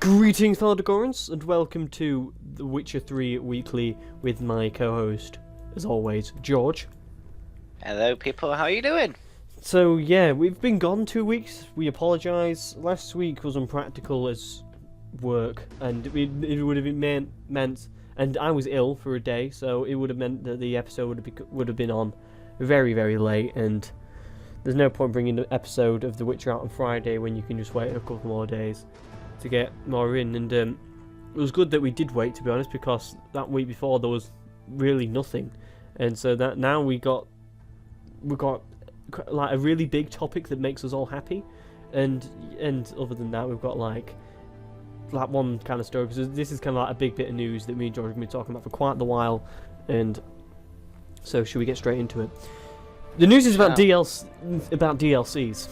Greetings, fellow Degorans, and welcome to The Witcher 3 Weekly with my co-host, as always, George. Hello people, how are you doing? So yeah, we've been gone 2 weeks. We apologise. Last week was unpractical as work, and it would have been meant, and I was ill for a day, so it would have meant that the episode would have been on very, very late, and there's no point bringing the episode of The Witcher out on Friday when you can just wait a couple more days to get more in. And it was good that we did wait, to be honest, because that week before there was really nothing, and so that now we got like a really big topic that makes us all happy, and other than that we've got like one kind of story, because this is kind of like a big bit of news that me and George have been talking about for quite a while. And so should we get straight into it? The news is about DLCs,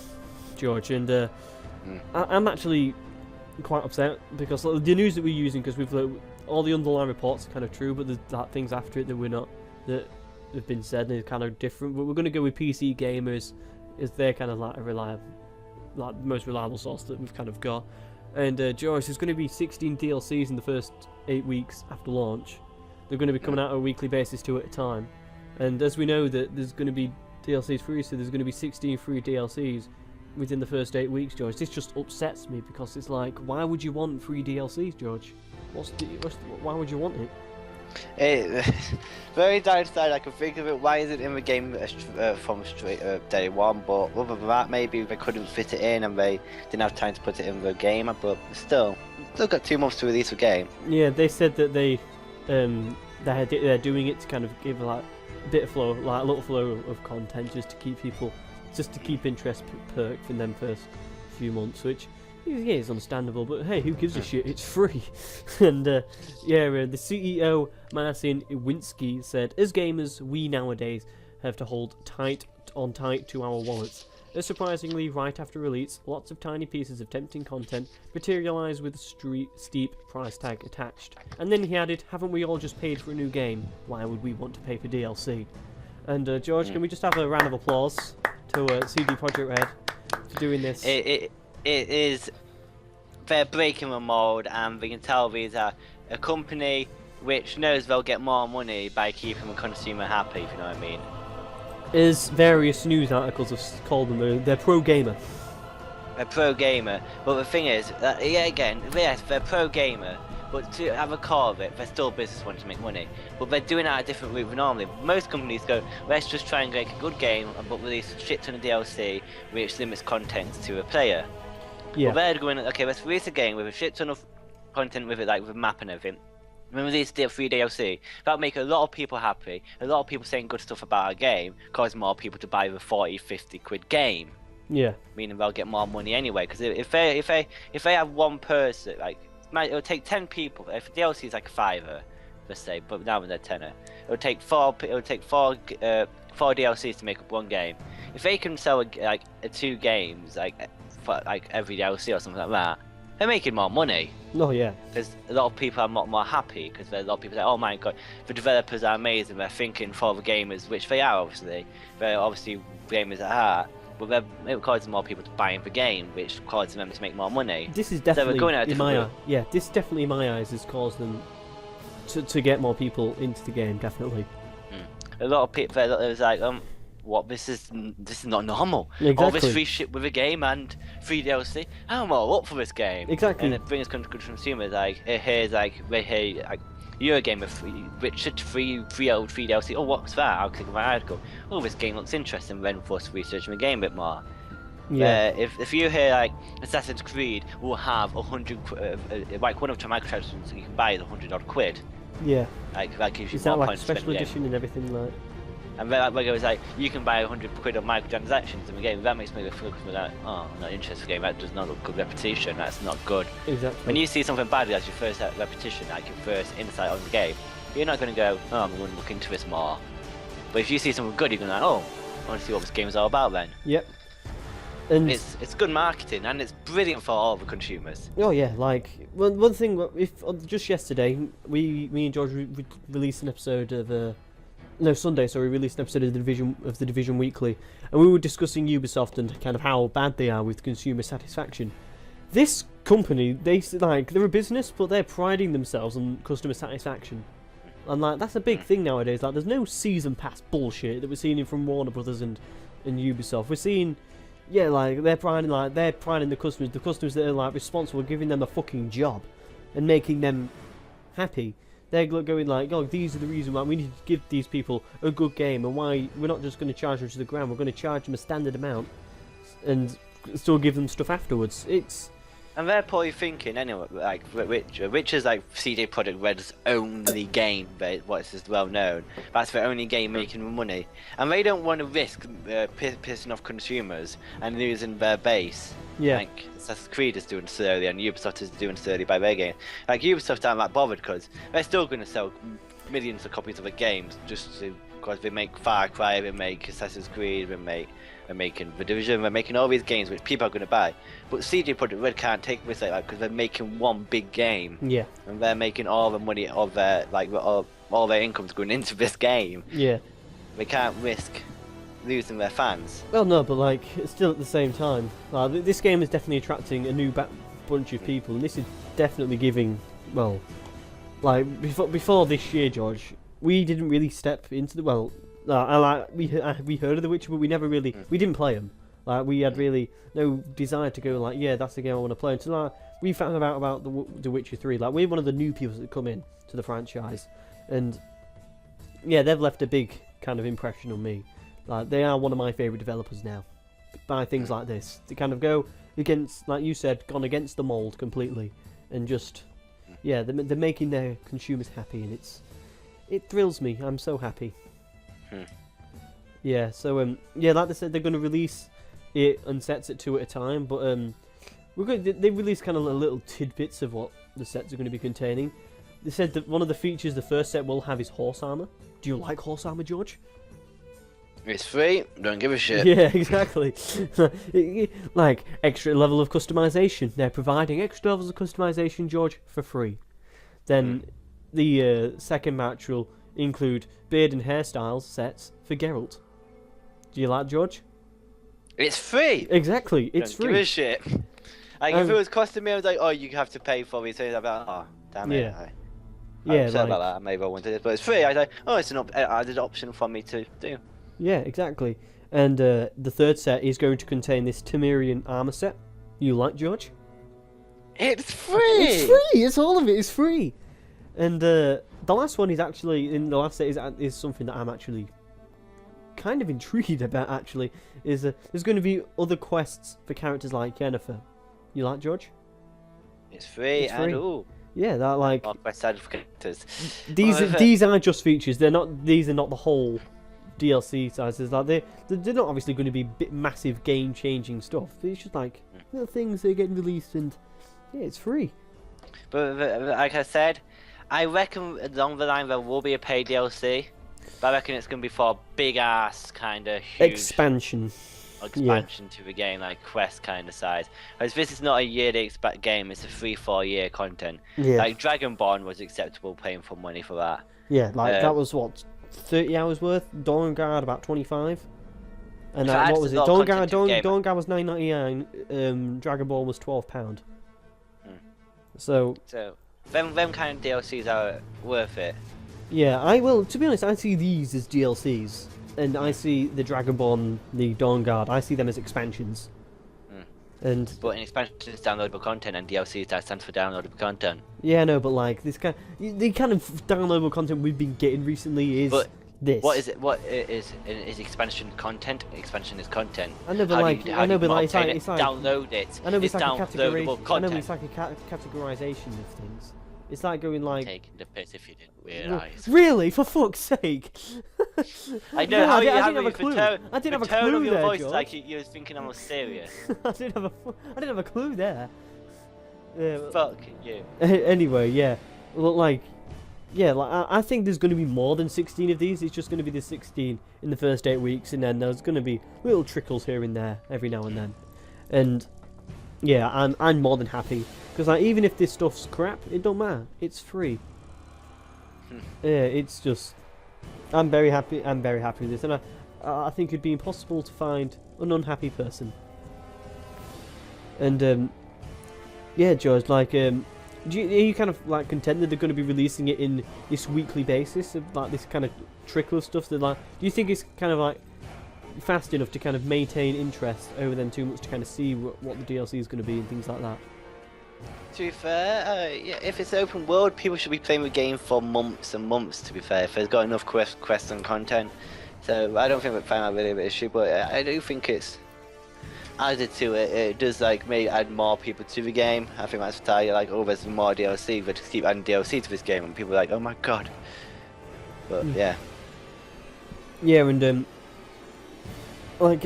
George, and I'm actually quite upset because the news that we're using, because we've all the underlying reports are kind of true, but there's like things after it that have been said and are kind of different. But we're going to go with PC Gamers, as they're kind of like the most reliable source that we've kind of got. And George, there's going to be 16 DLCs in the first 8 weeks after launch. They're going to be coming out on a weekly basis, 2 at a time. And as we know that there's going to be DLCs free, so there's going to be 16 free DLCs within the first 8 weeks, George. This just upsets me, because it's like, why would you want free DLCs, George? Why would you want it? Very downside I can think of it. Why is it in the game from straight day one? But other than that, maybe they couldn't fit it in and they didn't have time to put it in the game. But still got 2 months to release the game. Yeah, they said that they're doing it to kind of give like a bit of flow, like a little flow of content, just to keep interest perked in them first few months, which is understandable, but hey, who gives a shit? It's free. And the CEO, Marcin Iwinski, said, "As gamers, we nowadays have to hold tight to our wallets. As surprisingly, right after release, lots of tiny pieces of tempting content materialise with a steep price tag attached." And then he added, "Haven't we all just paid for a new game? Why would we want to pay for DLC?" And George, can we just have a round of applause to CD Projekt Red for doing this? It is, they're breaking the mold, and we can tell these are a company which knows they'll get more money by keeping the consumer happy, if you know what I mean. As various news articles have called them, they're pro-gamer. They're pro-gamer, but the thing is, yes, they're pro-gamer, but to have a core of it, they're still business wanting to make money. But they're doing it at a different route than normally. Most companies go, let's just try and make a good game, but release a shit ton of DLC, which limits content to a player. Yeah. Well, they're going, okay, let's release a game with a shit ton of content with it, like with a map and everything. When we release free DLC, that'll make a lot of people happy, a lot of people saying good stuff about our game, cause more people to buy the 40-50 quid game. Yeah. Meaning they'll get more money anyway, because if they have one person, like, it'll take 10 people, if DLC is like a fiver, let's say, but now they're tenner, it'll take four DLCs to make up one game. If they can sell 2 games, like every DLC or something like that, they're making more money. Oh yeah. Because a lot of people are more happy, because a lot of people say, oh my god, the developers are amazing, they're thinking for the gamers, which they are obviously. They're obviously gamers at heart, but it causes more people to buy in the game, which causes them to make more money. This is definitely, so in my eyes has caused them to get more people into the game, definitely. A lot of people, it was like, what, this is not normal. Exactly. All this free shit with a game and free DLC. I'm all up for this game. Exactly. And it brings good consumers, like, here's like Eurogamer free DLC. Oh, what's that? I'll click on my article. Oh, this game looks interesting. Then force researching the game a bit more. Yeah. If you hear like Assassin's Creed will have 100, like one of the microtransactions you can buy is 100 odd quid. Yeah. Like that gives you Is more that like points to special spend in the edition game. and everything like? And then like, it was like, you can buy 100 quid of microtransactions in the game. That makes me feel like, oh, I'm not interested in the game. That does not look good repetition. That's not good. Exactly. When you see something bad as your first repetition, like your first insight on the game, you're not going to go, oh, I'm going to look into this more. But if you see something good, you're going to oh, I want to see what this game is all about then. Yep. And it's good marketing, and it's brilliant for all the consumers. Oh yeah, like one thing. If just yesterday, me and George released an episode of Sunday, so we released an episode of the Division Weekly, and we were discussing Ubisoft and kind of how bad they are with consumer satisfaction. this company, they're a business, but they're priding themselves on customer satisfaction. And like that's a big thing nowadays. Like there's no season pass bullshit that we're seeing from Warner Brothers and Ubisoft. We're seeing, yeah, like they're priding the customers that are like responsible, giving them a fucking job, and making them happy. They're going like, oh, these are the reason why we need to give these people a good game, and why we're not just going to charge them to the ground. We're going to charge them a standard amount, and still give them stuff afterwards. And they're probably thinking anyway, like Witcher's like CD Projekt Red's only game, what's just well known. That's their only game making money, and they don't want to risk pissing off consumers and losing their base. Yeah. Like Assassin's Creed is doing slowly, and Ubisoft is doing slowly by their game. Like Ubisoft aren't that bothered because they're still going to sell millions of copies of the games because they make Far Cry, they make Assassin's Creed, they're making The Division, they're making all these games which people are going to buy. But CD Projekt Red can't take risks like that because they're making one big game. Yeah. And they're making all the money of their all their income's going into this game. Yeah. They can't risk losing their fans. Well, no, but like still at the same time, this game is definitely attracting a new bunch of people, and this is definitely giving, well, like before this year, George, we didn't really step into the we heard of The Witcher, but we never really we didn't play them. Like we had really no desire to go like, yeah, that's the game I want to play. Until like, we found out about The Witcher 3. Like we're one of the new people that come in to the franchise, and yeah, they've left a big kind of impression on me. Like they are one of my favourite developers now. By things like this, to kind of go against, like you said, gone against the mould completely, and just yeah, they're making their consumers happy, and it thrills me. I'm so happy. Yeah, so yeah, like they said, they're going to release it and sets at 2 at a time, but they released kind of little tidbits of what the sets are going to be containing. They said that one of the features the first set will have is horse armor. Do you like horse armor, George? It's free, don't give a shit. Yeah, exactly. Like extra level of customization. They're providing extra levels of customization, George, for free. Then the second match will include beard and hairstyles sets for Geralt. Do you like, George? It's free. Exactly, it's don't free. Give a shit. Like if it was costing me, I was like, oh, you have to pay for it. So I'd be like, oh, damn it. Yeah. I'm upset about that. Maybe I wanted it, but it's free. I was like, oh, it's an added option for me to do. Yeah, exactly. And the third set is going to contain this Temerian armor set. You like, George? It's free. It's free. It's all of it is free. And the last one is actually in the last set is something that I'm actually kind of intrigued about. Actually, is there's going to be other quests for characters like Yennefer. You like, George? It's free, and ooh. Yeah, that like quest side for characters. These are just features. These are not the whole DLC sizes. Like they're not obviously going to be massive game changing stuff. It's just like little things that are getting released, and yeah, it's free. But like I said, I reckon along the line there will be a paid DLC, but I reckon it's going to be for a big ass kind of huge expansion to the game, like quest kind of size. Whereas this is not a yearly game; it's a 3-4 year content. Yeah. Like Dragonborn was acceptable paying for money for that. Yeah, like that was what 30 hours worth. Dawnguard about 25. And what was it? Dawnguard was $9.99. Dragonborn was £12. So them kind of DLCs are worth it. Yeah, to be honest, I see these as DLCs, and I see the Dragonborn, the Dawnguard, I see them as expansions. But an expansion is downloadable content, and DLC stands for downloadable content. Yeah, no, but like the kind of downloadable content we've been getting recently is this. What is it? What is expansion content? Expansion is content. I know, but it's like download it. I know, but it's downloadable content. I know, but it's like a categorization of things. It's like going like taking the piss if you didn't realise. Really, for fuck's sake! I know how you have a clue. I didn't have a clue of your there, voice George. like you were thinking I was serious. I didn't have a clue there. Fuck you. Anyway, yeah. Well, I think there's going to be more than 16 of these. It's just going to be the 16 in the first 8 weeks, and then there's going to be little trickles here and there every now and then. And yeah, I'm more than happy because like even if this stuff's crap, it don't matter. It's free. Yeah, it's just I'm very happy. I'm very happy with this, and I think it'd be impossible to find an unhappy person. And Yeah, George. Like, are you kind of like content that they're going to be releasing it in this weekly basis of like this kind of trickle of stuff? That like, do you think it's kind of like fast enough to kind of maintain interest over them 2 months to kind of see what the DLC is going to be and things like that? To be fair, yeah, if it's open world, people should be playing the game for months and months. To be fair, if there's got enough quests and content, so I don't think we'll find that really of an issue. But I do think it's added to it. It does like maybe add more people to the game. I think that's the like, oh, there's more DLC. They just keep adding DLC to this game, and people are like, oh my god. But yeah. Yeah, and like,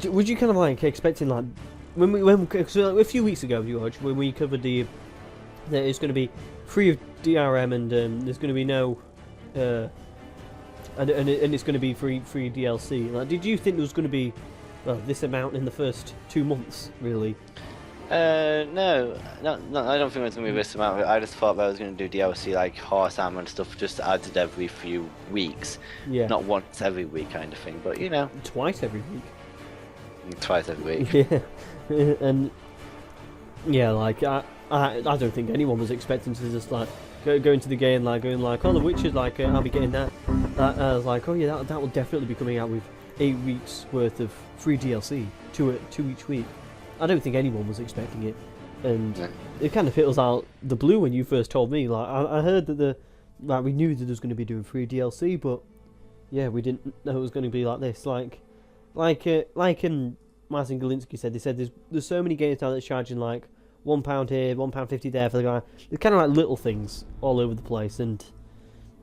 would you kind of like expecting like so like, a few weeks ago, George, when we covered that it's going to be free of DRM and there's going to be no and it's going to be free DLC. Like, did you think there was going to be this amount in the first 2 months, really? No, I don't think it was going to be this amount. I just thought that I was going to do DLC like horse armor and stuff just added every few weeks. Yeah. Not once every week kind of thing, but you know. Twice every week. Twice every week. Yeah. And yeah, like I don't think anyone was expecting to just like go into the game like going like, oh, The Witcher, like I'll be getting that. I was like, oh yeah, that will definitely be coming out with 8 weeks worth of free DLC, two each week. I don't think anyone was expecting it, and it kind of hit us out the blue when you first told me. Like I heard that we knew that there was going to be doing free DLC, but yeah, we didn't know it was going to be like this. Like Martin Galinsky said, they said there's so many games now that's charging like £1 here, £1.50 there for the guy. It's kind of like little things all over the place, and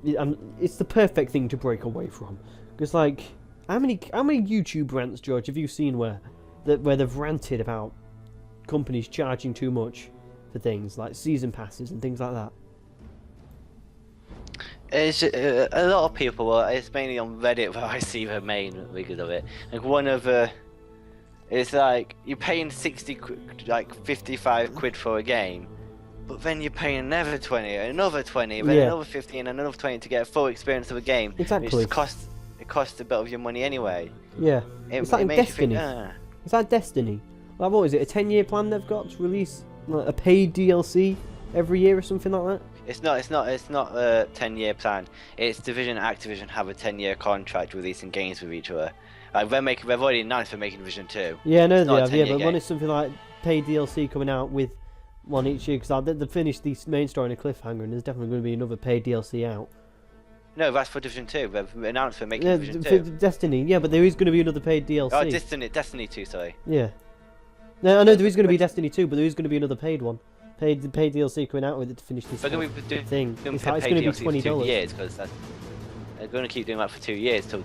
it's the perfect thing to break away from. Because like, how many YouTube rants, George, have you seen where they've ranted about companies charging too much for things like season passes and things like that? It's a lot of people. Well, it's mainly on Reddit where I see the main because of it. Like one of the. It's like you're paying 60 quid, like 55 quid for a game, but then you're paying another 20, another 20, then another 50 and another 20 to get a full experience of a game. Exactly. Which costs a bit of your money anyway. Yeah. It's like Destiny. It's like Destiny. Like, what is it? A 10-year plan they've got to release like a paid DLC every year or something like that? It's not a 10-year plan. It's Division and Activision have a 10-year contract releasing games with each other. Like they've already announced they're making Division 2. Yeah, I know they have. Yeah, but when it's something like paid DLC coming out with one each year, because they've finished the main story in a cliffhanger, and there's definitely going to be another paid DLC out. No, that's for Division 2. They've announced they're making Division 2. For Destiny, yeah, but there is going to be another paid DLC. Oh, Destiny 2, sorry. Yeah. No, I know there is going to be Destiny 2, but there is going to be another paid one. Paid DLC coming out with it to finish this thing. It's going to be $20. Years, because they're going to keep doing that for 2 years till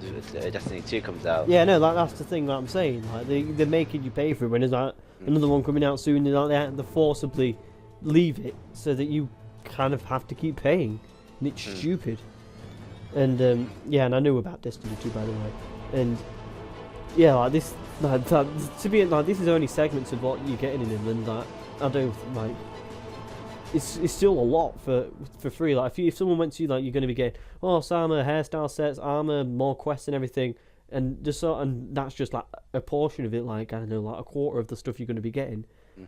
Destiny 2 comes out. Yeah, no, that's the thing that I'm saying. Like they're making you pay for it when there's like another one coming out soon, and like, they have to forcibly leave it so that you kind of have to keep paying, and it's stupid. And yeah, and I knew about Destiny 2, by the way, and yeah, like this, to be like, this is only segments of what you're getting in England. Like, I don't like. It's still a lot for free. Like if someone went to you, like, you're going to be getting armor, hairstyle sets, armor, more quests and everything, and and that's just like a portion of it. Like, I don't know, like a quarter of the stuff you're going to be getting,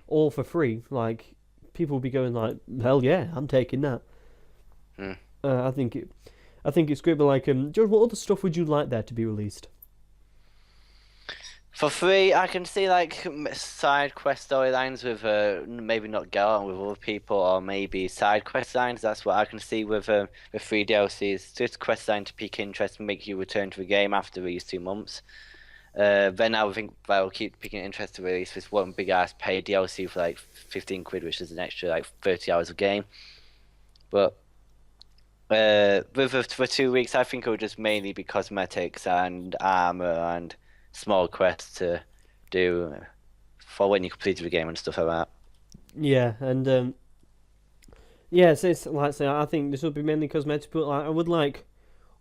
all for free. Like, people will be going like, hell yeah, I'm taking that. I think it's great. But like, George, what other stuff would you like there to be released? For free, I can see like side quest storylines with maybe not Geralt with other people, or maybe side quest lines. That's what I can see with free DLCs. Just quest line to pique interest and make you return to the game after these 2 months. Then I would think they'll keep piquing interest to release this one big ass paid DLC for like 15 quid, which is an extra like 30 hours of game. But for 2 weeks, I think it would just mainly be cosmetics and armor and small quests to do for when you completed the game and stuff like that. Yeah, and yeah, so it's like, say, I think this would be mainly cosmetic, but like I would like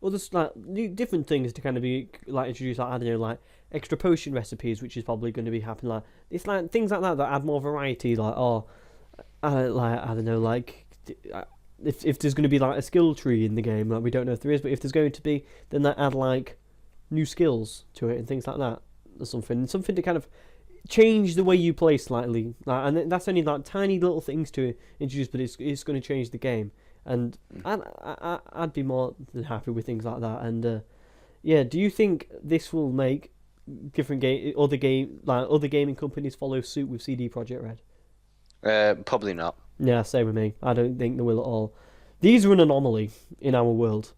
other like different things to kind of be like introduced, like I don't know, like extra potion recipes, which is probably going to be happening. Like it's like things like that add more variety. Like I don't know, like if there's going to be like a skill tree in the game, like we don't know if there is, but if there's going to be, then that add like new skills to it and things like that, or something to kind of change the way you play slightly, like, and that's only like tiny little things to introduce, but it's going to change the game, and I'd be more than happy with things like that. And yeah, do you think this will make other gaming companies follow suit with CD Projekt Red? Probably not. Yeah, same with me. I don't think they will at all. These are an anomaly in our world.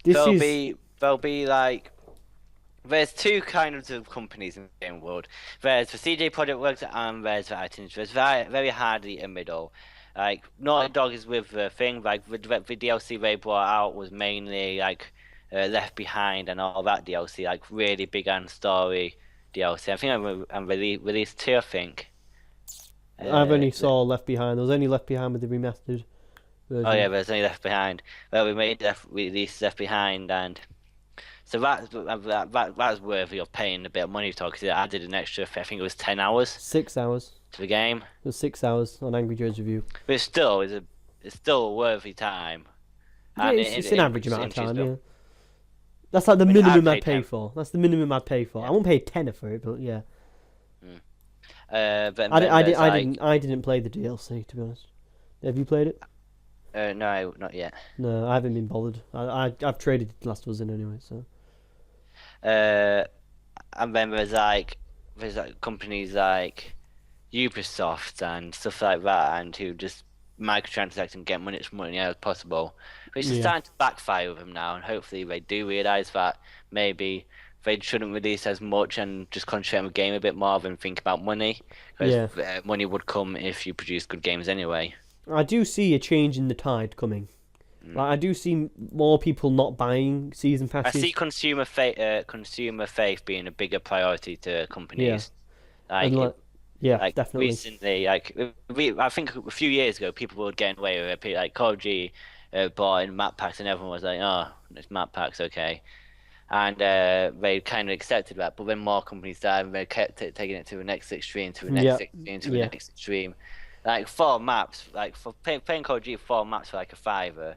There'll be like, there's two kinds of companies in the game world. There's the CD Projekt Works and there's the Activision. There's very hardly a middle. Like Naughty Dog is with the thing, like the DLC they brought out was mainly like Left Behind and all that DLC, like really big and story DLC. I think I'm released two, I think. I've only saw Left Behind. There was only Left Behind with the remastered version. Oh yeah, there's only Left Behind. Well, we released Left Behind, and so that's worthy of paying a bit of money for, because it added an extra, I think it was 10 hours. 6 hours. To the game. It was 6 hours on Angry Joe's review. But it's still a worthy time. Yeah, it's an average amount of time. Yeah. That's like the minimum I'd pay for. That's the minimum I'd pay for. I won't pay a tenner for it, but yeah. But I didn't play the DLC, to be honest. Have you played it? No, not yet. No, I haven't been bothered. I've traded Last of Us in anyway, so. And then there's like companies like Ubisoft and stuff like that, and who just microtransact and get much money out as possible, which is starting to backfire with them now. And hopefully they do realize that maybe they shouldn't release as much and just concentrate on the game a bit more than think about money, because money would come if you produce good games anyway. I do see a change in the tide coming. Like, I do see more people not buying season passes. I see consumer faith being a bigger priority to companies. Definitely. Recently, I think a few years ago, people were getting away with it. Like Call of Duty bought in map packs, and everyone was like, "Oh, it's map packs, okay." And they kind of accepted that. But then more companies started, and they kept taking it to the next extreme, to the next extreme, to the next extreme. Like 4 maps, like for playing Call of Duty, 4 maps for like a $5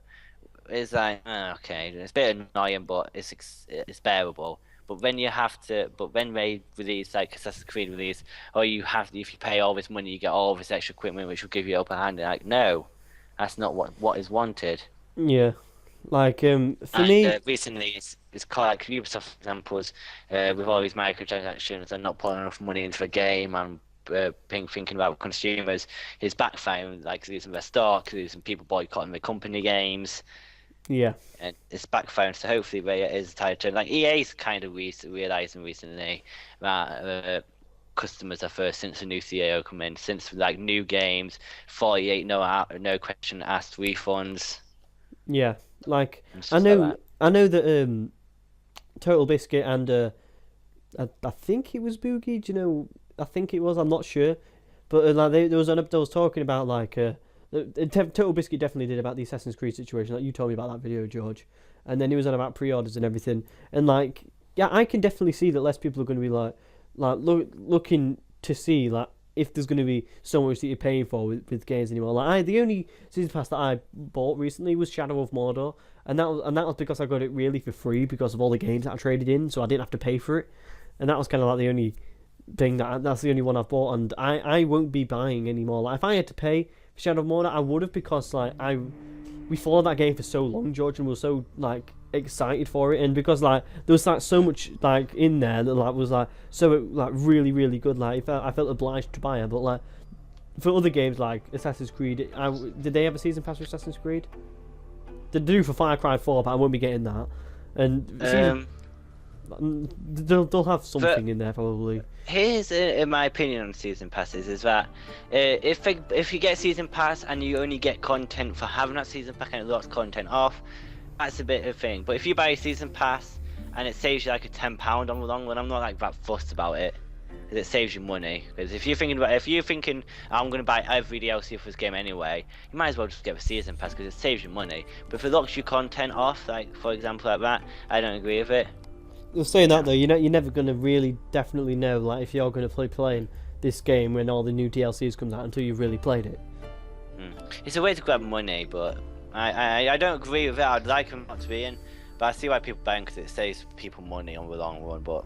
is like, okay, it's a bit annoying, but it's bearable. But when they release, like Assassin's Creed release, if you pay all this money, you get all this extra equipment, which will give you upper hand. And like, no, that's not what is wanted. Yeah, like for me, recently it's called like Ubisoft examples, with all these microtransactions and not putting enough money into the game, and thinking about consumers is backfiring, like losing their stock, losing people boycotting the company games. Yeah, and it's backfiring. So hopefully there is a tide turn. Like EA's kind of realizing recently that customers are first, since the new CEO come in, since like new games, 48 no question asked refunds. Yeah, like I know that Total Biscuit and I think it was Boogie. Do you know? I think it was. I'm not sure, but like there was talking about like Total Biscuit definitely did about the Assassin's Creed situation. Like you told me about that video, George, and then he was on about pre-orders and everything. And like, yeah, I can definitely see that less people are going to be like looking to see like if there's going to be so much that you're paying for with games anymore. Like the only season pass that I bought recently was Shadow of Mordor, and that was because I got it really for free because of all the games that I traded in, so I didn't have to pay for it. And that was kind of like the only thing that's the only one I've bought, and I won't be buying anymore. Like if I had to pay for Shadow of Mordor, I would have, because like we followed that game for so long, George, and we were so like excited for it, and because like there was like so much like in there that like was like so like really really good. Like I felt obliged to buy it. But like for other games like Assassin's Creed, did they have a season pass for Assassin's Creed? They do for Far Cry 4, but I won't be getting that. And they'll have something in there probably. Here's in my opinion on season passes is that if you get season pass and you only get content for having that season pass and it locks content off, that's a bit of a thing. But if you buy a season pass and it saves you like a £10 on the long run, I'm not like that fussed about it, because it saves you money. Because if you're thinking I'm going to buy every DLC for this game anyway, you might as well just get a season pass because it saves you money. But if it locks your content off, like for example like that, I don't agree with it. You're saying that though, you're never going to really definitely know like if you're going to playing this game when all the new DLCs comes out until you've really played it. It's a way to grab money, but I don't agree with it. I'd like them not to be in, but I see why people buy them because it saves people money on the long run. But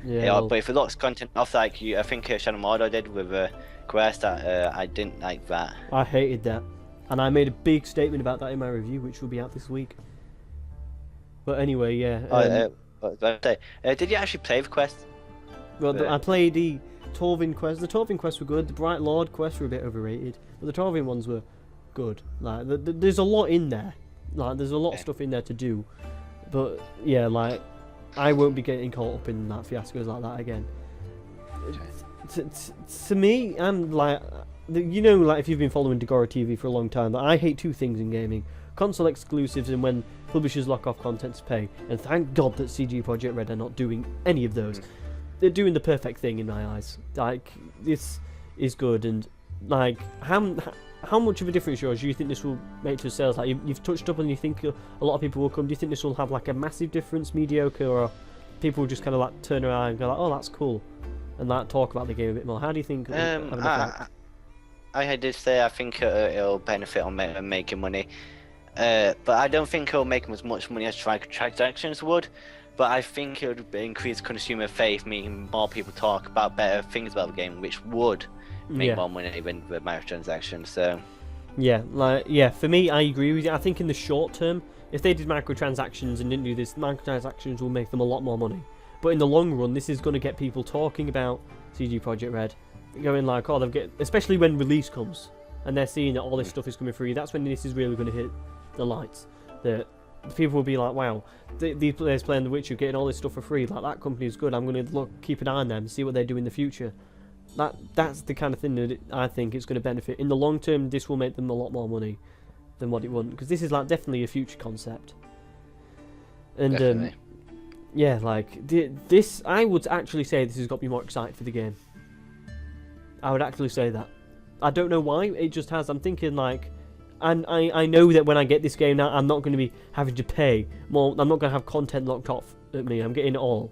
Yeah, well, but if it looks content off like I think Shadow Mordor did with Quest, that I didn't like that. I hated that, and I made a big statement about that in my review, which will be out this week. But anyway, yeah. What was I say? Did you actually play the Quest? Well, I played the Torvin quest. The Torvin quests were good. The Bright Lord quests were a bit overrated, but the Torvin ones were good. Like, there's a lot in there. Like, there's a lot of stuff in there to do. But yeah, like, I won't be getting caught up in that fiascos like that again. To me, and like, you know, like if you've been following Dagora TV for a long time, I hate two things in gaming: console exclusives and when publishers lock off content to pay. And thank God that CG Projekt Red are not doing any of those. They're doing the perfect thing in my eyes. Like, this is good, and like, how much of a difference, George, do you think this will make to sales? Like, you've touched up, and you think a lot of people will come. Do you think this will have like a massive difference, mediocre, or people will just kind of like turn around and go like, "Oh, that's cool," and like talk about the game a bit more? How do you think? I did say I think it'll benefit on making money, but I don't think it'll make as much money as transactions would. But I think it would increase consumer faith, meaning more people talk about better things about the game, which would make more money than the microtransactions. So yeah, for me, I agree with you. I think in the short term, if they did microtransactions and didn't do this, microtransactions will make them a lot more money. But in the long run, this is going to get people talking about CG Projekt Red, going like, oh, especially when release comes and they're seeing that all this stuff is coming free. That's when this is really going to hit the lights. That people will be like, wow, these players playing The Witcher, getting all this stuff for free. Like, that company is good. I'm going to keep an eye on them, see what they do in the future. That's the kind of thing that I think it's going to benefit. In the long term, this will make them a lot more money than what it wouldn't, because this is like definitely a future concept. And yeah, like this, I would actually say this has got me more excited for the game. I would actually say that. I don't know why, it just has. I'm thinking like, and I know that when I get this game now, I'm not going to be having to pay more. I'm not going to have content locked off at me. I'm getting it all.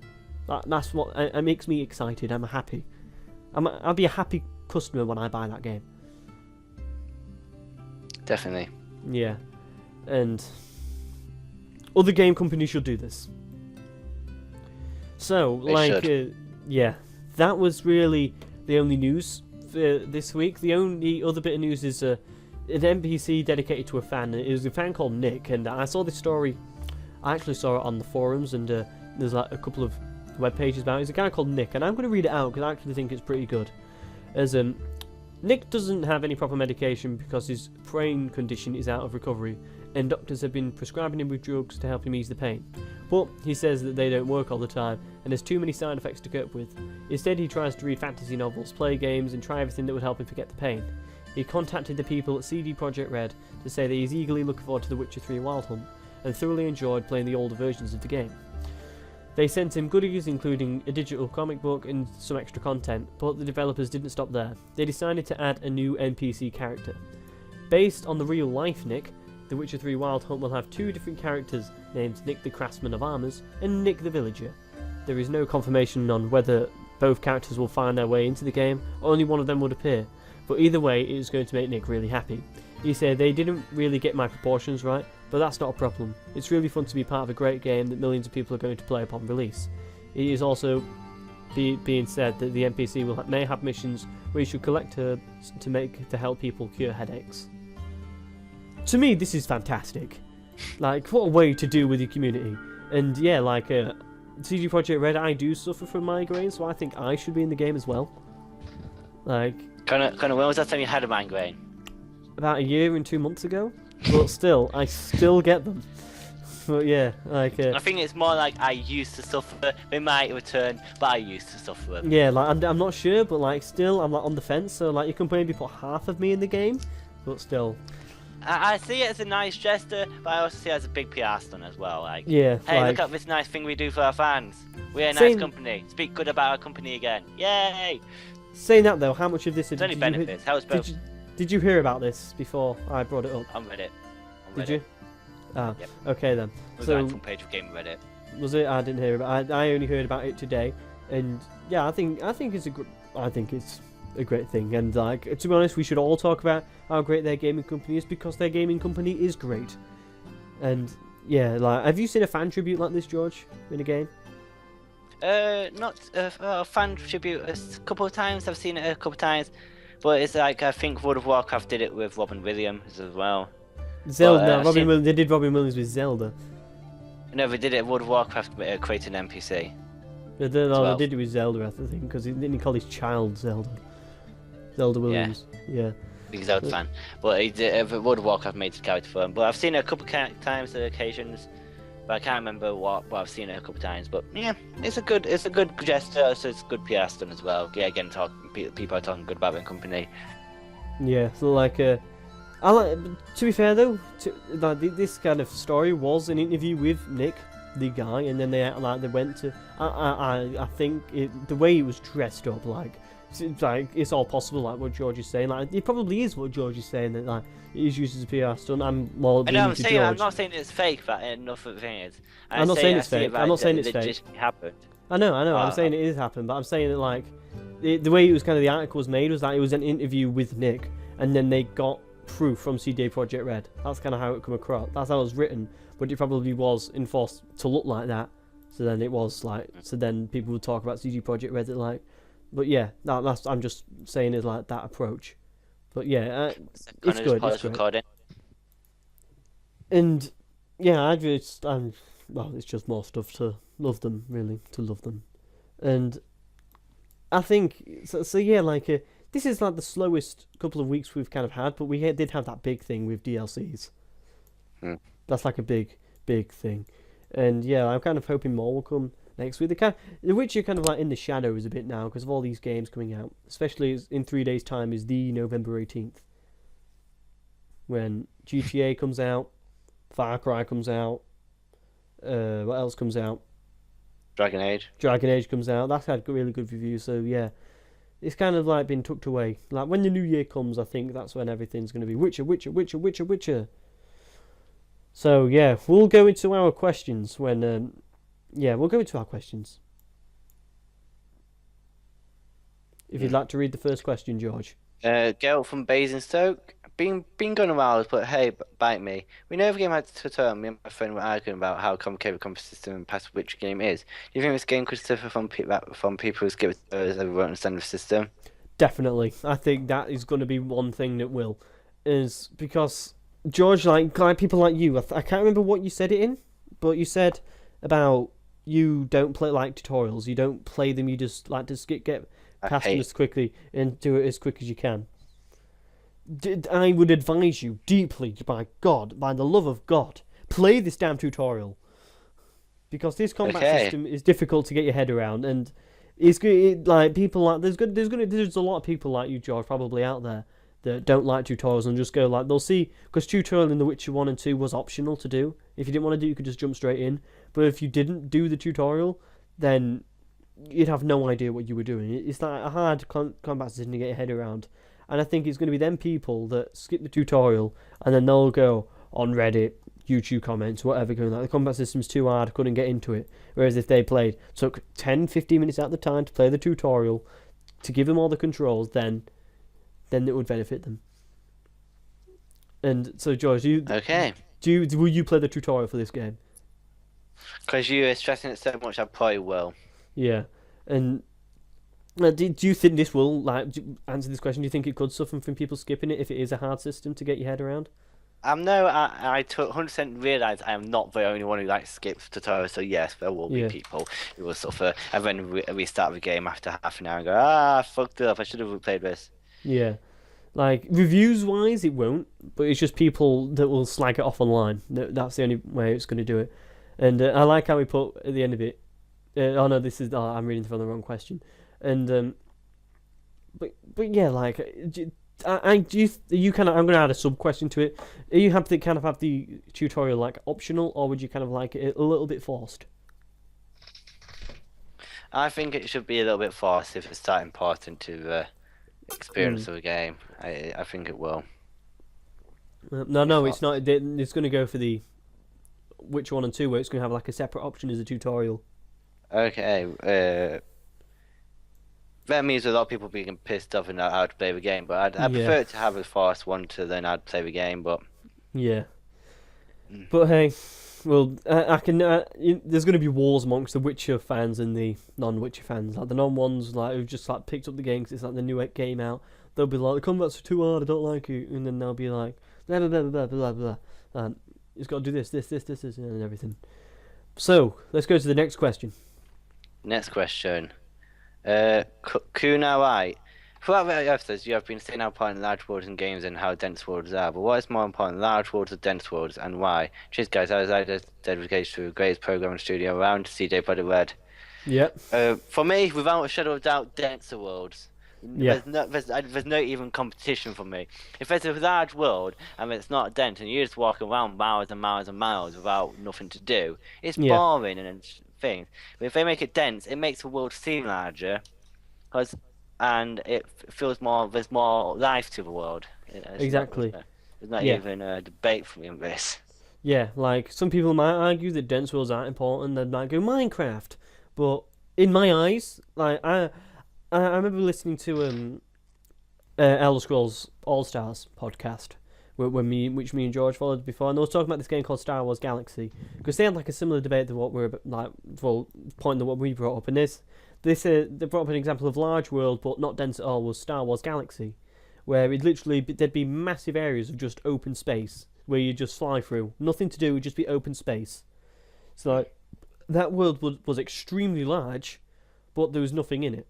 That's what it makes me excited. I'm happy. I'll be a happy customer when I buy that game. Definitely. Yeah, and other game companies should do this. So, yeah, that was really the only news for this week. The only other bit of news is an NPC dedicated to a fan. It was a fan called Nick, and I saw this story. I actually saw it on the forums, and there's like a couple of web pages about it. It's a guy called Nick, and I'm going to read it out because I actually think it's pretty good. As Nick doesn't have any proper medication because his brain condition is out of recovery, and doctors have been prescribing him with drugs to help him ease the pain. But he says that they don't work all the time, and there's too many side effects to cope with. Instead, he tries to read fantasy novels, play games, and try everything that would help him forget the pain. He contacted the people at CD Projekt Red to say that he's eagerly looking forward to The Witcher 3 Wild Hunt, and thoroughly enjoyed playing the older versions of the game. They sent him goodies including a digital comic book and some extra content, but the developers didn't stop there. They decided to add a new NPC character. Based on the real life Nick, The Witcher 3 Wild Hunt will have two different characters named Nick the Craftsman of Armors and Nick the Villager. There is no confirmation on whether both characters will find their way into the game, or only one of them would appear, but either way it is going to make Nick really happy. He said they didn't really get my proportions right, but that's not a problem. It's really fun to be part of a great game that millions of people are going to play upon release. It is also being said that the NPC may have missions where you should collect herbs to help people cure headaches. To me, this is fantastic. Like, what a way to do with your community. And yeah, like CG Projekt Red, I do suffer from migraines, so I think I should be in the game as well. Like, kind of. When was that time you had a migraine? About a year and 2 months ago. But still, I still get them. But yeah, like I think it's more like I used to suffer. They might return, but I used to suffer them. Yeah, like I'm not sure, but like still, I'm like on the fence. So like you can maybe put half of me in the game, but still. I see it as a nice gesture, but I also see it as a big PR stunt as well. Like, yeah, hey, like, look at this nice thing we do for our fans. We're a nice company. Speak good about our company again. Yay! Saying that though, how much of this There's only benefits. Helps both. Did you hear about this before I brought it up? I read it. Did you? Ah, yep. Okay then. It was so on the front page of Game Reddit. Was it? I didn't hear about it. I only heard about it today, and yeah, I think it's a great thing. And like, to be honest, we should all talk about how great their gaming company is, because their gaming company is great. And yeah, like, have you seen a fan tribute like this, George, in a game? Not fan tribute a couple of times. I've seen it a couple of times, but it's like I think World of Warcraft did it with Robin Williams as well. Zelda. But, No, Robin Williams. They did Robin Williams with Zelda. No, they did it. World of Warcraft created an NPC. They did it with Zelda, I think, because didn't he call his child Zelda? Zelda Williams. Yeah. Big Zelda fan. But he did, World of Warcraft made his character for him. But I've seen it a couple of times, occasions. But I can't remember what. But I've seen it a couple of times. But yeah, it's a good gesture. So it's good PR stunt as well. Yeah, again, people are talking good about the company. Yeah. So like, I like. To be fair though, this kind of story was an interview with Nick, the guy, and then they went to. I think the way he was dressed up, like it's all possible, like what George is saying. Like it probably is what George is saying, that like it is used as a PR stunt. I'm not saying it's fake. But enough of the thing is, I'm not saying it's fake. I'm not saying it's fake. It just happened. I know. I'm saying it is happened, but I'm saying that like the way it was kind of the article was made was that it was an interview with Nick, and then they got proof from CD Projekt Red. That's kind of how it come across. That's how it was written, but it probably was enforced to look like that. So then it was like, so then people would talk about CD Projekt Red like, but yeah, that's I'm just saying is like that approach. But yeah, it's good. It's good. And yeah, well, it's just more stuff to love them, really, to love them, and I think so yeah, like. This is like the slowest couple of weeks we've kind of had, but we did have that big thing with DLCs. That's like a big thing. And yeah, I'm kind of hoping more will come next week. The Witcher kind of like in the shadows a bit now because of all these games coming out. Especially in 3 days' time is the November 18th. When GTA comes out, Far Cry comes out, what else comes out? Dragon Age comes out. That's had really good reviews, so yeah. It's kind of like been tucked away. Like when the new year comes, I think that's when everything's going to be Witcher. So yeah, we'll go into our questions when. We'll go into our questions. If you'd like to read the first question, George. Girl from Basingstoke. Been going a while, but hey, bite me. We know the game had a tutorial. Me and my friend were arguing about how complicated the combat system and past which game is. Do you think this game could suffer from people who skip it as they won't understand the system? Definitely, I think that is going to be one thing that will, is because George, like people like you, I can't remember what you said it in, but you said about you don't play like tutorials. You don't play them. You just like to get past them as quickly and do it as quick as you can. I would advise you deeply, by the love of God, play this damn tutorial, because this combat system is difficult to get your head around, and it's good. Like people like there's a lot of people like you, George, probably out there that don't like tutorials and just go like they'll see, because tutorial in The Witcher 1 and 2 was optional to do. If you didn't want to do it, you could just jump straight in. But if you didn't do the tutorial, then you'd have no idea what you were doing. It's like a hard combat system to get your head around. And I think it's going to be them people that skip the tutorial and then they'll go on Reddit, YouTube comments, whatever, going like the combat system's too hard, couldn't get into it. Whereas if they took 10-15 minutes out of the time to play the tutorial, to give them all the controls, then it would benefit them. And so, George, will you play the tutorial for this game? Because you are stressing it so much, I probably will. Yeah, and. Do you think this will answer this question? Do you think it could suffer from people skipping it if it is a hard system to get your head around? No, I 100% realise I am not the only one who skips tutorials. So yes, there will be people who will suffer, and then restart the game after half an hour and go, I fucked up. I should have replayed this. Yeah, like reviews wise, it won't, but it's just people that will slag it off online. That's the only way it's going to do it. And I like how we put at the end of it. I'm reading from the wrong question. And but yeah, like I'm going to add a sub question to it. Are you happy to kind of have the tutorial like optional, or would you kind of like it a little bit forced? I think it should be a little bit forced if it's that important to the experience of the game. I think it will. No, it's not. It's going to go for the Witcher 1 and 2, where it's going to have like a separate option as a tutorial. Okay. That means a lot of people being pissed off and not how to play the game, but I prefer it to have a fast one to then I'd play the game, but... Yeah. But hey, Well, I can. There's going to be wars amongst the Witcher fans and the non-Witcher fans. Like the non-ones, like who've just like picked up the game 'cause it's like the new game out. They'll be like, "The combat's too hard. I don't like it," and then they'll be like, "Blah blah blah blah blah blah." And it's got to do this, and everything. So let's go to the next question. Next question. Kuna White. Throughout the episodes, you have been saying how important large worlds in games and how dense worlds are, but what is more important, large worlds or dense worlds, and why? Cheers, guys. I was dedicated to the greatest programming studio around, CJ Project Red. Yep. For me, without a shadow of doubt, denser worlds. Yeah. There's no even competition for me. If there's a large world and it's not dense and you just walk around miles and miles and miles without nothing to do, it's boring and things. But if they make it dense, it makes the world seem larger, and it feels more. There's more life to the world. Exactly. There's not even a debate for me on this. Yeah, like some people might argue that dense worlds aren't important. They might go Minecraft, but in my eyes, like I remember listening to Elder Scrolls All Stars podcast, which me and George followed before, and they were talking about this game called Star Wars Galaxy because they had like a similar debate to what we're like, well, point to what we brought up, and they brought up an example of large world but not dense at all was Star Wars Galaxy, where there'd be massive areas of just open space where you just fly through, nothing to do, it'd just be open space. So like, that world was extremely large, but there was nothing in it.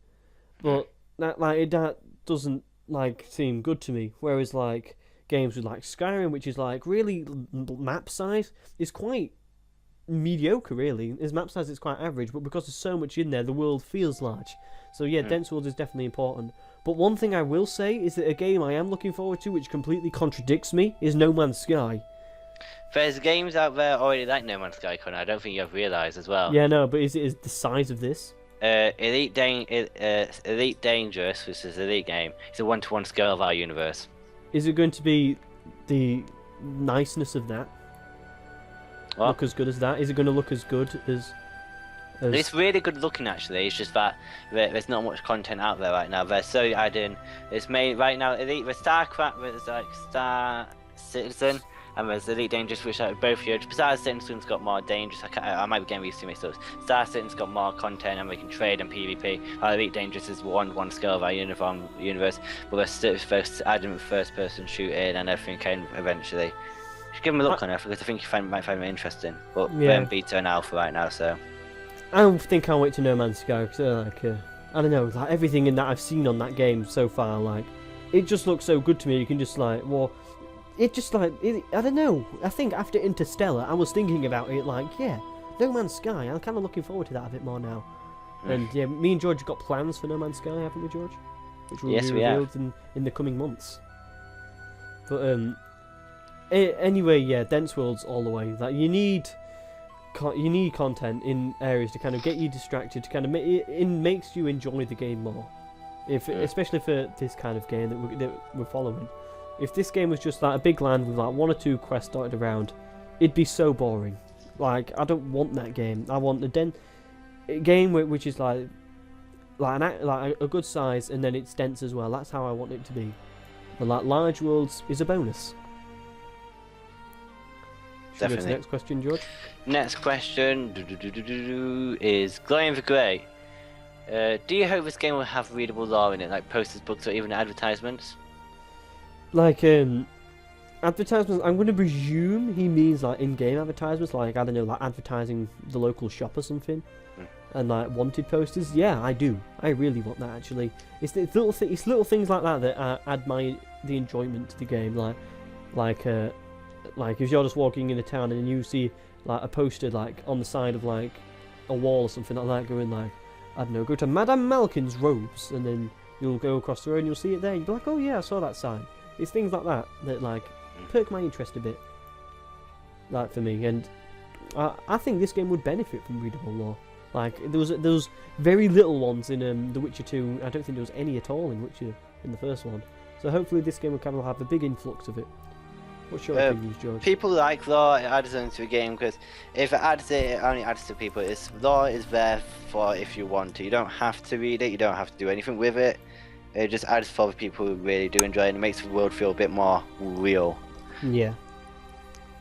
But that doesn't like seem good to me. Whereas like games with like Skyrim, which is like really map size, is quite mediocre. Really, his map size is quite average, but because there's so much in there, the world feels large. So yeah, dense world is definitely important. But one thing I will say is that a game I am looking forward to, which completely contradicts me, is No Man's Sky. There's games out there already like No Man's Sky, Connor. I don't think you've realised as well. Yeah, no, but is it the size of this? Elite Dangerous, which is an Elite game, it's a 1-to-1 scale of our universe. Is it going to be the niceness of that? What? Look as good as that? Is it going to look as good as... It's really good looking actually. It's just that there's not much content out there right now. They're so adding. It's made right now. Elite, there's StarCraft, there's like Star Citizen, and there's Elite Dangerous, which are both huge. Besides, Citizen's got more dangerous. I might be getting these two mixed up. Star Citizen's got more content, and we can trade and PvP. Elite Dangerous is one scale of our universe, but they're still adding first-person shooting and everything can eventually. Just give them a look on it because I think you might find it interesting. But we're in beta and alpha right now, so. I don't think I'll wait to No Man's Sky because I don't know, like everything in that I've seen on that game so far, like it just looks so good to me. You can just like, well, it just like I don't know. I think after Interstellar, I was thinking about it like, yeah, No Man's Sky. I'm kind of looking forward to that a bit more now. And yeah, me and George have got plans for No Man's Sky, haven't we, George? Which will be revealed in the coming months. But anyway, yeah, dense worlds all the way. Like you need content in areas to kind of get you distracted, to kind of it makes you enjoy the game more. Especially for this kind of game that we're following. If this game was just like a big land with like one or two quests dotted around, it'd be so boring. Like I don't want that game. I want a game which is like a good size and then it's dense as well. That's how I want it to be. But like large worlds is a bonus. Definitely. Go to the next question, George. Next question is Glowing the Grey. Do you hope this game will have readable lore in it, like posters, books, or even advertisements? Like advertisements, I'm going to presume he means like in-game advertisements, like I don't know, like advertising the local shop or something, and like wanted posters. Yeah, I do. I really want that actually. It's little things like that that add the enjoyment to the game. Like if you're just walking in the town and you see like a poster like on the side of like a wall or something like that going like, I don't know, go to Madame Malkin's robes, and then you'll go across the road and you'll see it there and you'll be like, oh yeah, I saw that sign. It's things like that that like perk my interest a bit, like for me, and I think this game would benefit from readable lore. Like there was very little ones in The Witcher 2. I don't think there was any at all in Witcher in the first one. So hopefully this game will kind of have a big influx of it. What's your opinions, George? People like lore, it adds into a game because if it adds it only adds to people. Lore is there for if you want to. You don't have to read it, you don't have to do anything with it. It just adds for the people who really do enjoy it and it makes the world feel a bit more real. Yeah.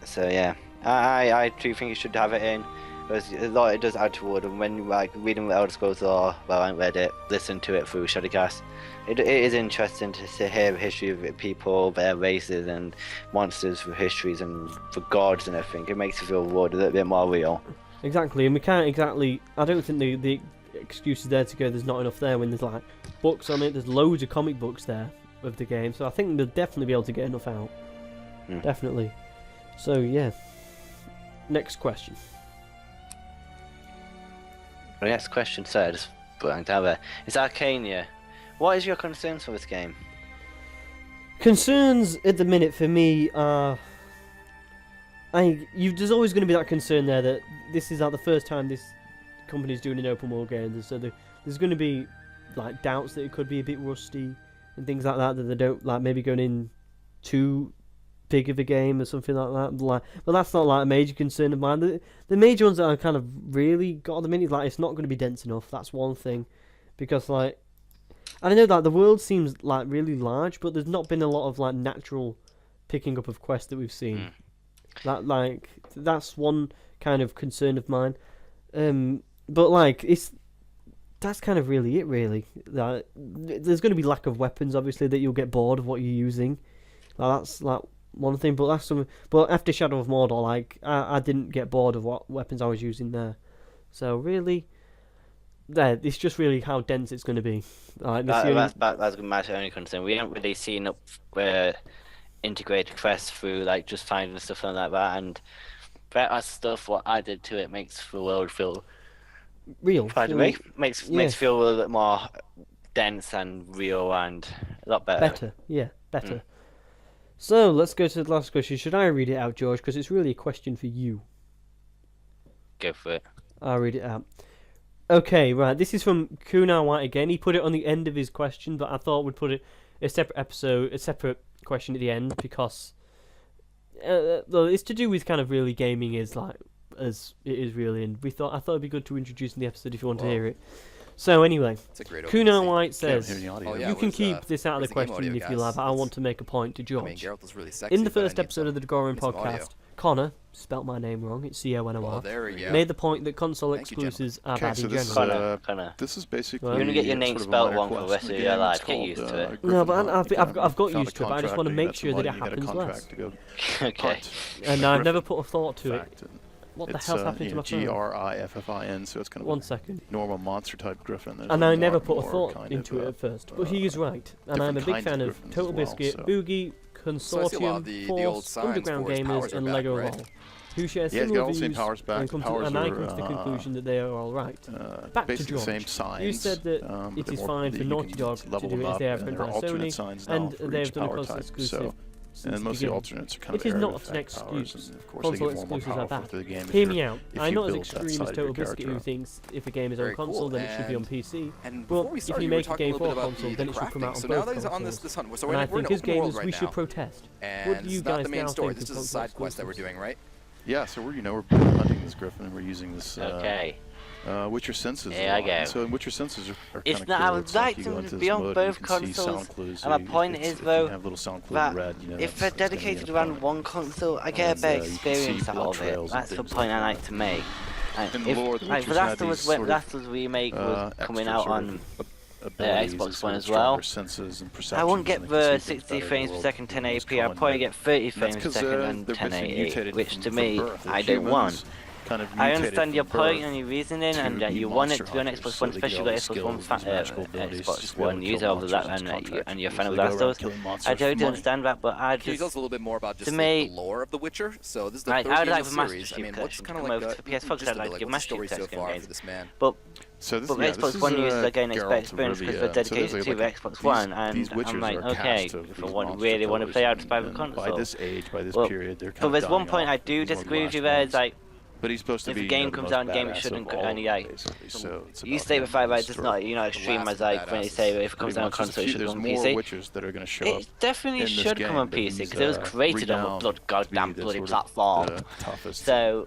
So yeah. I do think you should have it in. Because a lot it does add toward, and when like reading Elder Scrolls Lore, well, I read it, listen to it through Shadowcast. It is interesting to hear the history of people, their races and monsters for histories and for gods and everything. It makes you feel the world a little bit more real. Exactly, and we can't exactly. I don't think the excuse is there to go. There's not enough there when there's like books on it. There's loads of comic books there of the game, so I think they'll definitely be able to get enough out. Definitely. So yeah. Next question. The next question says, blank out there, is Arcania. What is your concerns for this game? Concerns at the minute for me are, there's always going to be that concern there that this is like the first time this company's doing an open world game, so there's going to be like doubts that it could be a bit rusty and things like that they don't like maybe going in too big of a game or something like that. Like, but that's not like a major concern of mine. The major ones that I kind of really got at the minute, like it's not going to be dense enough. That's one thing, because like I don't know, like the world seems like really large, but there's not been a lot of like natural picking up of quests that we've seen. That's one kind of concern of mine. But like that's kind of really it. Really, like, there's going to be lack of weapons, obviously, that you'll get bored of what you're using. Like, that's like one thing, but that's something. But after Shadow of Mordor, like I didn't get bored of what weapons I was using there. So really, it's just really how dense it's going to be. That's my only concern. We haven't really seen integrated quests through like just finding stuff like that, and that stuff what I did to it makes the world feel real. Makes feel a little bit more dense and real and a lot better. Better. So let's go to the last question. Should I read it out, George? Because it's really a question for you. Go for it. I'll read it out. Okay, right. This is from Kunar White again. He put it on the end of his question, but I thought we'd put it a separate question at the end because it's to do with kind of really gaming as it is really, and I thought it'd be good to introduce in the episode if you want to hear it. So anyway, Kunar White says, you can keep this out of the question if you like, but I want to make a point to George. In the first episode of the Degorian podcast, Connor, spelt my name wrong, it's C-O-N-O-R, made the point that console exclusives are bad in general. Connor. This is basically... You're going to get your name spelled wrong for the rest of your life. Get used to it. No, but I've got used to it, but I just want to make sure that it happens less. Okay. And I've never put a thought to it. What the hell's happening to my phone? Griffin, so it's kind of 1 second. Normal monster type griffin. And I never put a thought into it at first, but he is right. And I'm a big fan of Total Biscuit, Boogie, Consortium, Force, Underground Gamers, and Lego Roll, who share similar views and I come to the conclusion that they are all right. Back to George. You said that it is fine for Naughty Dog to do it if they have done by Sony, and they have done a console exclusive. And most of the alternates are kind of it is not an excuse. Console exclusives are bad. Hear me out. I'm not as extreme as Total Biscuit, who thinks if a game is on console, then it should be on PC. But if you make a game for console, then it should come out on both consoles. And I think as gamers, we should protest. What do you guys now think of console exclusives? Yeah, so we're hunting this griffin and we're using this. Okay. Witcher Senses. Yeah, I go. So Witcher Senses are it's kind not. of cool. I would like to be on both consoles. And my point is though that if they're dedicated around one console, I get a better experience out of it. That's the point I like to make. And if like The Last of Us remake was coming out on the Xbox One as well, I wouldn't get the 60 frames per second 1080p. I'd probably get 30 frames per second and 1080, which to me I don't want. I understand your point and your reasoning, and that you want it to be on Xbox One, especially the Xbox One user of that, and you're a fan of Last of Us. I totally understand that, but I just... Can you tell us a little bit more about just to me, the lore of The Witcher? So this is the third I would game like in the the Master series. I Chief mean, what's kind of collection like to the PS4 because I'd like to give Master Chief so far games. for this man? But the Xbox One users are getting experience because they're dedicated to the Xbox One, and I'm like, okay, if I really want to play out by the console. By this age, by this period, they're kind of but there's one point I do disagree with you there, it's like, but he's supposed to if be a game comes out, game it shouldn't only like. You say the fact that it's not extreme as like when they say if it comes out on console, it should be on PC. It definitely should come on PC because it was created on a goddamn bloody platform. So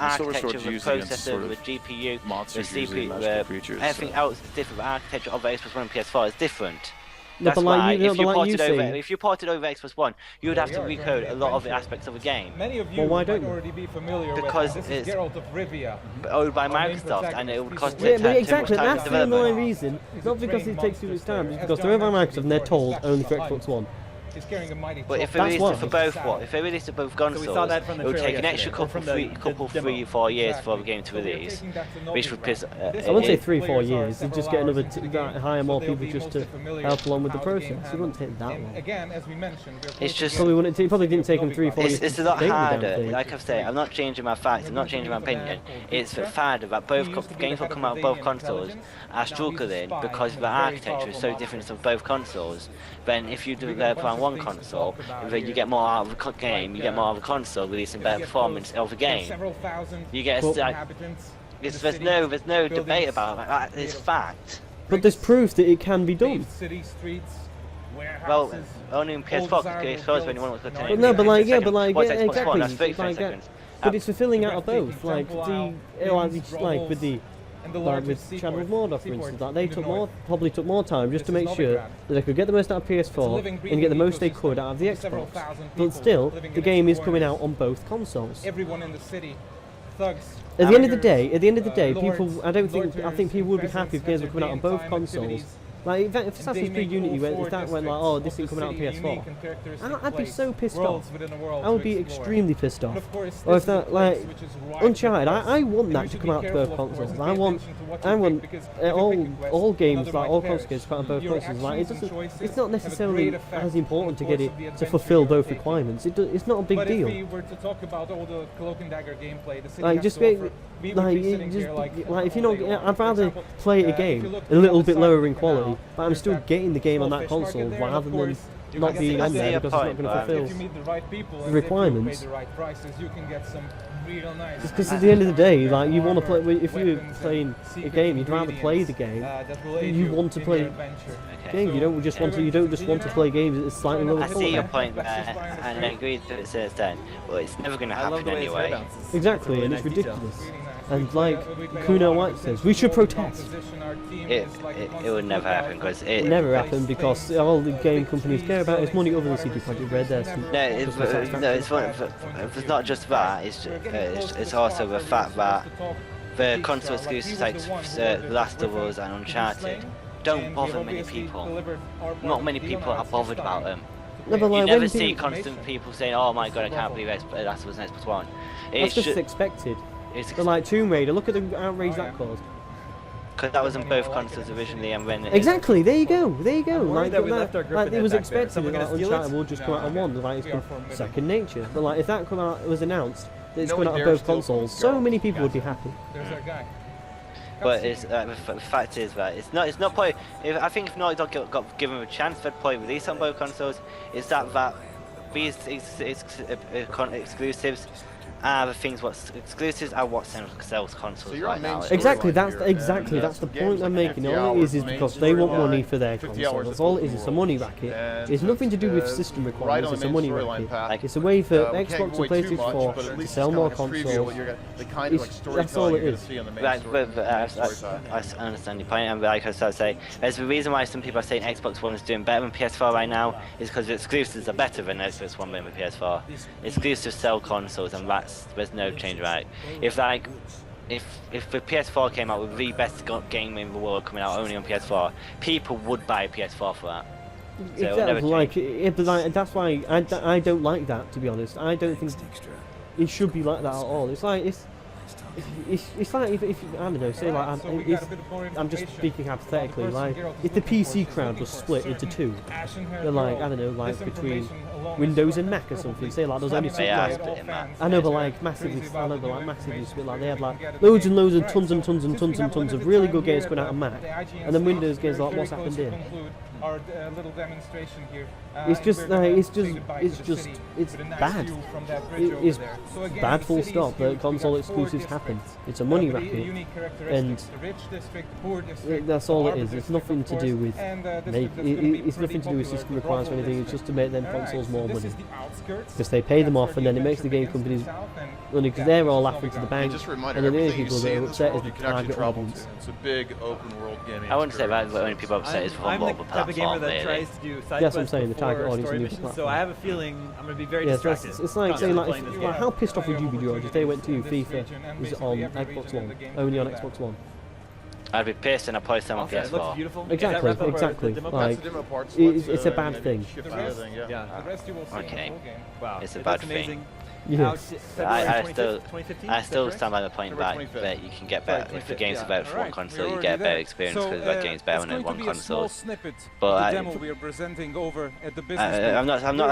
Silver Sword's architecture, the used against processor, sort of the GPU, the monsters, usually CPU, magical creatures. everything so. else is different. The architecture of Xbox One and PS4 is different. No, That's but like why you, no, if but you like ported you over, say, if you ported over Xbox One, you would have to recode a lot of the aspects of the game. Many of you Well, why might don't you? already be familiar Because with this is it's Geralt of Rivia. Owned by Our main Microsoft, and it would cost protagonist, yeah, but too exactly, much time that's to the develop. annoying reason. It's not because it takes too much time, it's because they're owned by Microsoft and they're told only for Xbox One. He's carrying a mighty But if they That's released why. it for both, what? If they released it for both consoles, we saw that from the it would trailer take an extra yesterday, or couple, from the couple, demo. 3-4 years for the game to release, which would piss. I wouldn't say 3-4 years. You'd just get another hire more people just to help along with the process. It wouldn't take that long. Again, as we mentioned, It's just- It probably didn't take them 3-4 years. It's to a lot date the damn harder. thing. Like I've said, I'm not changing my facts. I'm not changing my opinion. It's the fact that both games will come out on both consoles are struggling because the architecture is so different from both consoles. Then if you develop on one console, then you get more out of the game. You get more out of the console, releasing better performance of the game. You get Well, there's no debate about that. It's fact. But there's proof that it can be done. City streets, Well, warehouses, only in PS4 because when you want to But no, but like, yeah, but like, yeah, Xbox One, exactly. that's 30 Like, seconds. but it's fulfilling out of directly, both. for Like example, like with the and the like largest with Shadow of seaport Mordor, for instance, like in they the took north. probably took more time just to This is make sure Novigrad. that they could get the most out of PS4 living, and breathing get the most they ecosystem could out of the with several Xbox. thousand But people still, living the in game its is coming corners. out on both consoles. Everyone in the city, thugs. At the end of the hackers, day, lords, people. I think people would be happy if games were coming out on both consoles. Like if Assassin's Creed Unity went, if that went like, oh, this isn't coming out on PS4, I'd be so pissed off. I would be extremely pissed off. Or if that like Uncharted, I want that to come out to both consoles. I want all games, like all console games, to come out on both consoles. Like it's not necessarily as important to get it to fulfill both requirements. It's not a big But deal. if we were to talk about all the Cloak and Dagger gameplay, the city Like has just to make, offer, we would like be you sitting just here like if you all know, day long. I'd For rather example, play a if you game look a little on the bit lower side in of the canal, quality, but I'm there's still that getting the game on small that fish market console there, and rather of than course, you not can being see on there a because it's not point, going to but fulfill. if you meet the right people and requirements. if you pay the right prices, you can get some real nice. Just because at the end of the day, like you want to play, armor, if you're weapons, playing and a secret game, you'd rather play the ingredients, game. that will aid You want to in play your adventure. game. You don't just want to. You don't just want to play games at a slightly lower I see your quality. point there, and I agree to a certain extent, but it's never going to I love happen the way his hair anyway. bounces. Exactly, and That's it's a really nice ridiculous. Really nice. And We like played a Kuno lot of White says, position, we should goal protest. composition, our team It, is like a it constant would never lookout. happen because It it. never happened because all the game companies care about is money other than CD Projekt Red. There's some No, it's, customer satisfaction. no, it's not just that. It's also the fact that the console exclusives like The Last of Us and Uncharted don't bother many people. Not many people are bothered about them. No, but You like never when see people, constant people saying, "Oh my god, I can't believe Last of Us and Xbox One." that's It's just expected. it's But like Tomb Raider, look at the outrage that caused. because that was on both consoles originally, and when Exactly. There you go. There you go. I'm worried that we left our like Griffin it was head back there. expected Someone that gonna steal Uncharted it? would just come out on No, one. Like we it's are formidable. second nature. But like if that come out was announced that it's No coming one out on dares both steal from consoles, this so girl. many people would be happy. There's our guy. But it's the fact is that it's not probably. I think if Naughty Dog got given a chance, they'd probably release on both consoles. Is that these exclusives are the things exclusives are what sells consoles So you're right on now. main Exactly. storyline That's here, exactly and, that's the the game's point I'm like making. 50 All it is hours main because they want storyline, money for their 50 console. hours That's of all it open is. It's a world. money racket. And It's nothing to do with it's, system right requirements. on It's the a main money storyline racket. path. Like, It's a way for We can't Xbox go and way too PlayStation much, 4 but at to least sell it's more kind of like a preview of what consoles. the kind of like That's all storytelling it you're is. gonna see on the main Right, story. I understand your point, and like I started to say, there's the reason why some people are saying Xbox One is doing better than PS4 right now is because the exclusives are better than Xbox One than the PS4. Exclusives sell consoles, and there's no change, right? If the PS4 came out with the best game in the world coming out only on PS4, people would buy a PS4 for that. So it'll never Exactly. But like that's why I don't like that, to be honest. I don't think it should be like that at all. It's like it's like if I don't know, say like So we got if, a bit more I'm just information speaking about hypothetically, the person like Geralt is if the looking for. PC She's crowd looking was for split into certain two, ashen-haired they're like girl. I don't know, like This between information alone is Windows what and Mac or probably something. Say like there's only slapping two Yeah, like it's split in Mac. I know, but fans like are massively, crazy I about know, the but new like massively information split. Like so they had we like can get loads and it. loads of Right, tons and so tons and since tons we and have tons of limited really time good games here coming out at on Mac, the IGN and then stage, Windows games we're like what's very happened close to here. conclude our little demonstration here. It's And just, we're gonna it's say just, goodbye it's to the just, city it's with a nice bad. view from that bridge over It's there. So again, bad the full city is stop that huge. console We got four exclusives happen. districts, It's a money with racket. unique and characteristics. The rich district, poor district, that's all the it is. Arbor It's district, nothing of to course, do with and, district make. that's gonna be It's pretty nothing to do with popular, system the requirements or Volvo anything. It's just to make them Alright, consoles so more this money. is the outskirts. Because they pay them That's off where and then it the makes the game adventure companies begins to the south, and money because yeah, they're this all is laughing to the Novigrad. bank. Just a reminder, And then the other everything you people see that in are this upset world is you the can actually target travel audience. to. It's a big open world gaming I wouldn't say that, experience. but only people upset is from I'm the mobile type of gamer platform, that really. tries to do side That's what I'm quests saying, the target before audience story on the missions, so platform. I have a feeling I'm going to be very Yeah, so distracted. it's like saying like, playing this game. how pissed off would you be, George, if they went to FIFA is on Xbox One, only on Xbox One? I'd be pissed and I'd probably sell my Also, it looks PS4. beautiful. Exactly, Is that wrap up our- exactly. the demo Like, That's the demo parts. it's a bad thing. Shift The the other rest- thing, yeah. Yeah. The rest you will see in the Okay. full game. Wow. It's a It bad looks thing. amazing. Yeah. Out February I 25th, still 2015, I is still that stand by the point February that 25th. you can get Sorry, better if the 25th, game's yeah. about for one Alright, console, we're you already get a better there. experience So, because that game's better it's on going to one be a small console. snippet But of I- the demo we are presenting over at the business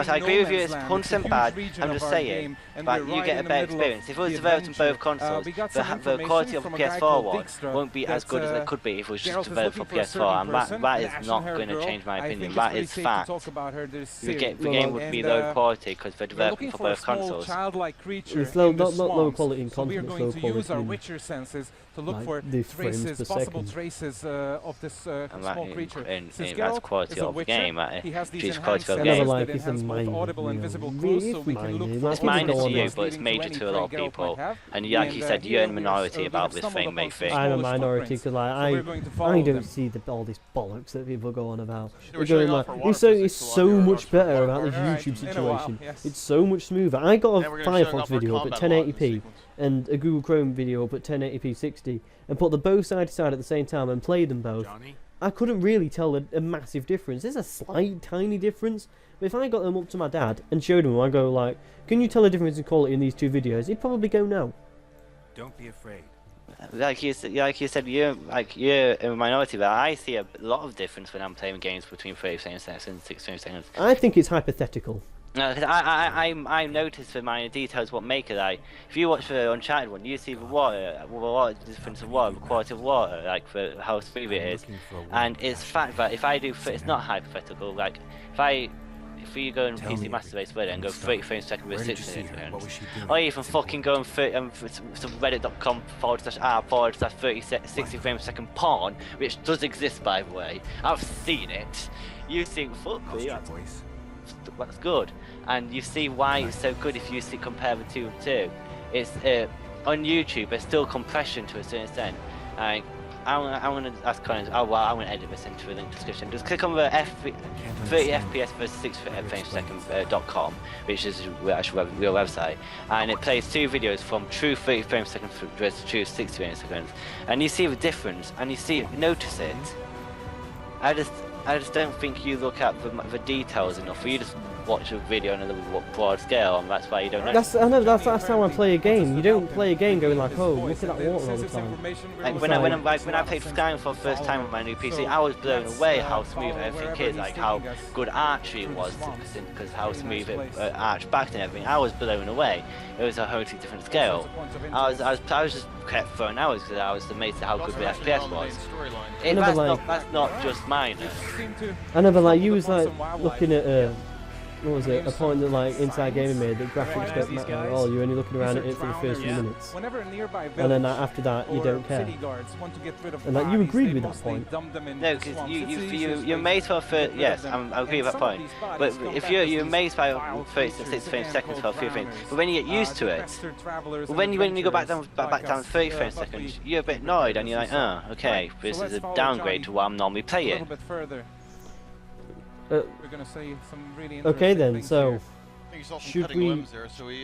I agree with you, it's 100% bad. I'm just saying, but you get a better experience. If it was developed on both consoles, the quality of the PS4 one won't be as good as it could be if it was just developed for PS4, and that is not going to change my opinion. That is fact. The game would be low quality because they're developing for both consoles. childlike creature It's low, in the not low swamps. quality in So we are content, going it's to low use our quality Witcher senses to look like for the frames traces, per possible second. traces of this small creature. Since that's Geralt quality is a of the Witcher, game. he has these It's enhanced quality of the senses game. Never like that it's a enhance both minor, audible and you know, visible really clues, so we can look minor. for It's minor audible to you, clues but it's leading major any to a lot of prey Geralt people. might have. And like you said, you're in here minority we have about this stumbled thing, upon mate. some Thing. I'm a Polish minority footprints, because like, so we're going to I follow don't them. see all this bollocks that people go on about. They were They're going showing like, off our it's so, water it's physics a lot so here, much watching better water about this park. YouTube In a while, situation. yes. It's so much smoother. I got a And we're gonna be showing Firefox off our video up at combat a lot in this 1080p sequence. and a Google Chrome video up at 1080p 60 and put them both side to side at the same time and played them both. I couldn't really tell a massive difference. There's a slight, tiny difference. But if I got them up to my dad and showed him, I go like, "Can you tell the difference in quality in these two videos?" He'd probably go, "No." Don't be afraid. Like you said, you're a minority, but I see a lot of difference when I'm playing games between 30 seconds and 60 seconds. I think it's hypothetical. No, because I noticed the minor details what make it. Like, if you watch the Uncharted one, you see the water, the difference of water, the quality of water, like for how smooth it is. And it's fact that if I do, it's not hypothetical. Like, if you go on PC Master Race Reddit and go 30 frames per second with 60 seconds, or even fucking go on reddit.com/r/30 frames per second porn, which does exist by the way. I've seen it. You think, fuck me, that's good, and you see why it's so good if you compare the two. It's on YouTube. There's still compression to a certain extent. Like, I'm gonna ask Collins. Oh well, I'm gonna edit this into the link description. Just click on the 30 FPS versus 6 frames per second.com, which is the actual real website, and it plays two videos from true 30 frames per second versus true 60 frames per second, and you see the difference, and you notice it. I just don't think you look at the details enough. You just watch a video on a little broad scale, and that's why you don't know. That's how I play a game. You don't play a game going like, "Oh, look at that water all the time." Like when I played Skyrim for the first time on my new PC, I was blown away how smooth everything is, like how good archery it was, because how smooth it arched back and everything. I was blown away. It was a totally different scale. I was just kept throwing hours because I was amazed at how good the FPS was. That's not just mine. I never like you was like looking at what was it? A point that like Inside Gaming made that graphics don't matter at all. You're only looking around at it for the first few minutes, and then after that you don't care. And like you agreed with that point. No, because you're amazed by yes, I agree with that point. But if you're amazed by 36 frames per second for a few things, but when you get used to it, when you go back down to 30 frames per second, you're a bit annoyed and you're like, oh, okay, this is a downgrade to what I'm normally playing. We're gonna say some really Okay interesting then, things so here.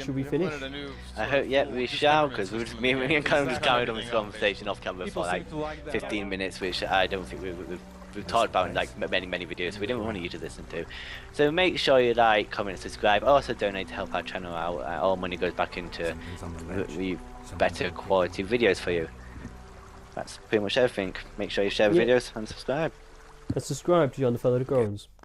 should we finish? I hope, yeah, we shall, because me and Colin just carried on this conversation off camera for like 15 minutes, which I don't think we've talked about in like many videos, so we didn't want you to listen to. So make sure you like, comment, and subscribe. Also donate to help our channel out. All money goes back into better quality videos for you. That's pretty much everything. Make sure you share the videos and subscribe. And subscribe to John the Fellow Gorons.